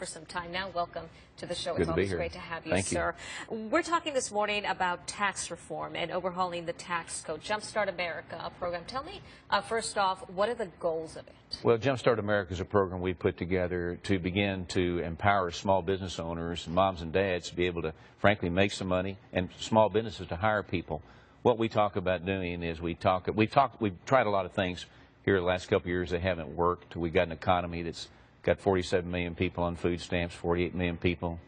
For some time now. Welcome to the show. Good It's to be always here. great to have you, Thank you. sir. We're talking this morning about tax reform and overhauling the tax code. Jumpstart America, a program. Tell me, first off, what are the goals of it? Well, Jumpstart America is a program we put together to begin to empower small business owners, moms and dads, to be able to, frankly, make some money, and small businesses to hire people. What we talk about doing is we've tried a lot of things here the last couple of years that haven't worked. We've got an economy that's got 47 million people on food stamps, 48 million people,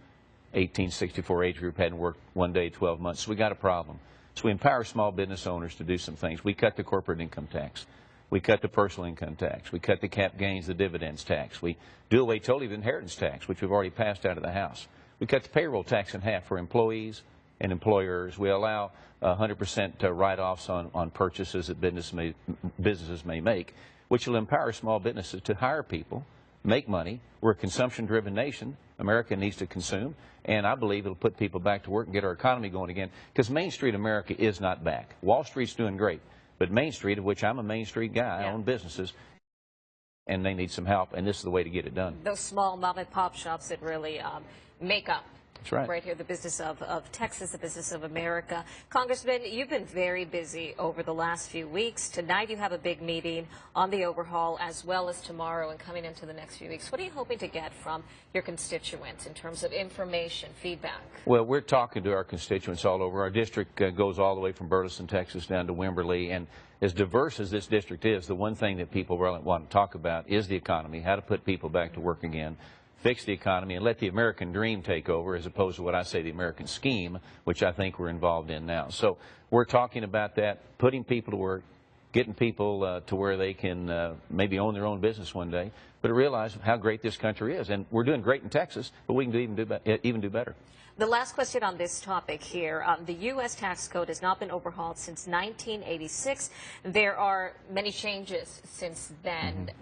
1864 age group hadn't worked one day, 12 months. So we got a problem. So we empower small business owners to do some things. We cut the corporate income tax. We cut the personal income tax. We cut the cap gains, the dividends tax. We do away totally with inheritance tax, which we've already passed out of the House. We cut the payroll tax in half for employees and employers. We allow 100% write-offs on purchases that businesses may make, which will empower small businesses to hire people, make money. We're a consumption-driven nation. America needs to consume, and I believe it'll put people back to work and get our economy going again, because Main Street America is not back. Wall Street's doing great, but Main Street, of which I'm a Main Street guy, I own businesses, and they need some help, and this is the way to get it done. Those small mom-and-pop shops that really make up. That's right. Right here, the business of Texas, the business of America. Congressman, you've been very busy over the last few weeks. Tonight you have a big meeting on the overhaul, as well as tomorrow and coming into the next few weeks. What are you hoping to get from your constituents in terms of information, feedback? Well, we're talking to our constituents all over. Our district goes all the way from Burleson, Texas, down to Wimberley. And as diverse as this district is, the one thing that people really want to talk about is the economy, how to put people back to work again, fix the economy, and let the American dream take over, as opposed to what I say, the American scheme, which I think we're involved in now. So we're talking about that, putting people to work, getting people to where they can maybe own their own business one day, but realize how great this country is. And we're doing great in Texas, but we can even do better. The last question on this topic here. The U.S. tax code has not been overhauled since 1986. There are many changes since then.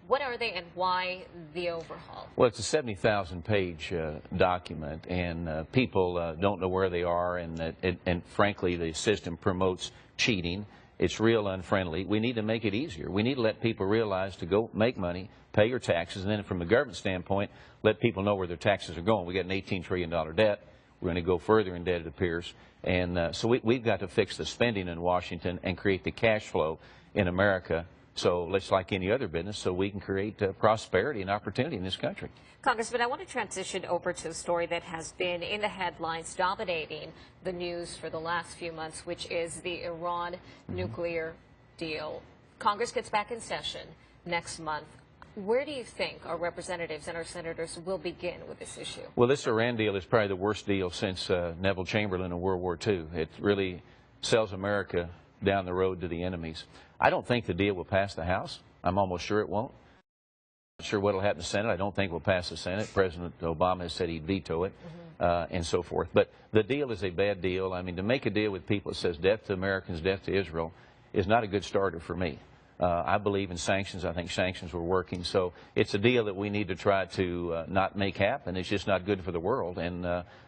What are they, and why the overhaul? Well, it's a 70,000-page document, and people don't know where they are, and frankly, the system promotes cheating. It's real unfriendly. We need to make it easier. We need to let people realize to go make money, pay your taxes, and then from the government standpoint, let people know where their taxes are going. We got an $18 trillion debt. We're going to go further in debt, it appears. And so we've got to fix the spending in Washington and create the cash flow in America. So it's like any other business, so we can create prosperity and opportunity in this country. Congressman, I want to transition over to a story that has been in the headlines, dominating the news for the last few months, which is the Iran nuclear deal. Congress gets back in session next month. Where do you think our representatives and our senators will begin with this issue? Well, this Iran deal is probably the worst deal since Neville Chamberlain in World War II. It really sells America down the road to the enemies. I don't think the deal will pass the House. I'm almost sure it won't. I'm not sure what will happen in the Senate. I don't think it will pass the Senate. President Obama has said he'd veto it, and so forth. But the deal is a bad deal. I mean, to make a deal with people that says death to Americans, death to Israel, is not a good starter for me. I believe in sanctions. I think sanctions were working. So it's a deal that we need to try to not make happen. It's just not good for the world. And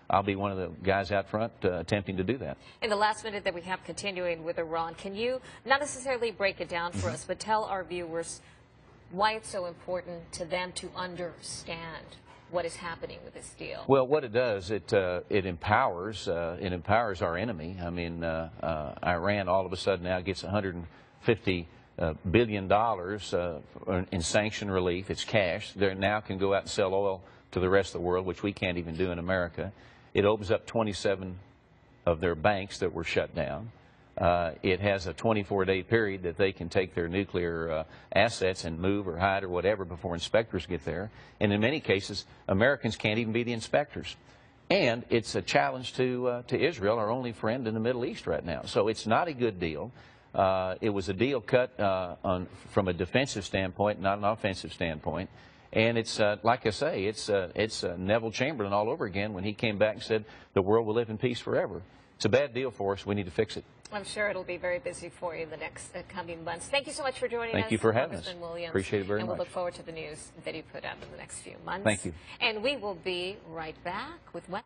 I'll be one of the guys out front attempting to do that. In the last minute that we have continuing with Iran, can you not necessarily break it down for us, but tell our viewers why it's so important to them to understand what is happening with this deal? Well, what it does, it empowers our enemy. I mean, Iran all of a sudden now gets $150 billion in sanction relief. It's cash. They now can go out and sell oil to the rest of the world, which we can't even do in America. It opens up 27 of their banks that were shut down. It has a 24-day period that they can take their nuclear assets and move or hide or whatever before inspectors get there. And in many cases, Americans can't even be the inspectors. And it's a challenge to Israel, our only friend in the Middle East right now. So it's not a good deal. It was a deal cut from a defensive standpoint, not an offensive standpoint. And it's, like I say, it's Neville Chamberlain all over again when he came back and said the world will live in peace forever. It's a bad deal for us. We need to fix it. I'm sure it'll be very busy for you in the next coming months. Thank you so much for joining us. Thank you for having us. Williams. Appreciate it very much. And we'll look forward to the news that you put out in the next few months. Thank you. And we will be right back with what?